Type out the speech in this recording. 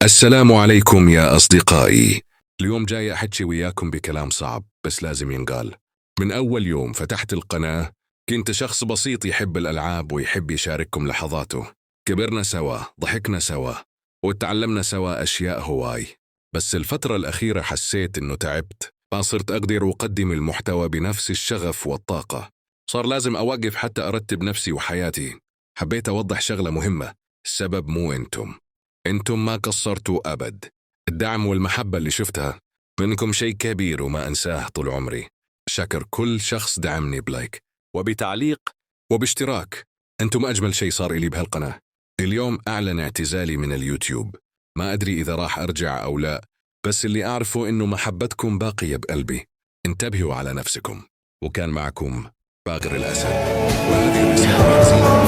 السلام عليكم يا أصدقائي. اليوم جاي أحكي وياكم بكلام صعب بس لازم ينقال. من أول يوم فتحت القناة كنت شخص بسيط يحب الألعاب ويحب يشارككم لحظاته. كبرنا سوا، ضحكنا سوا، وتعلمنا سوا أشياء هواي. بس الفترة الأخيرة حسيت إنه تعبت، ما صرت أقدر أقدم المحتوى بنفس الشغف والطاقة. صار لازم أوقف حتى أرتب نفسي وحياتي. حبيت أوضح شغلة مهمة، السبب مو أنتم ما قصرتوا أبد. الدعم والمحبة اللي شفتها منكم شيء كبير وما أنساه طول عمري. شكر كل شخص دعمني بلايك وبتعليق وباشتراك. أنتم أجمل شيء صار إلي بهالقناة. اليوم أعلن اعتزالي من اليوتيوب، ما أدري إذا راح أرجع أو لا، بس اللي أعرفه إنه محبتكم باقية بقلبي. انتبهوا على نفسكم. وكان معكم باقر الأسد، وهذه رسالة.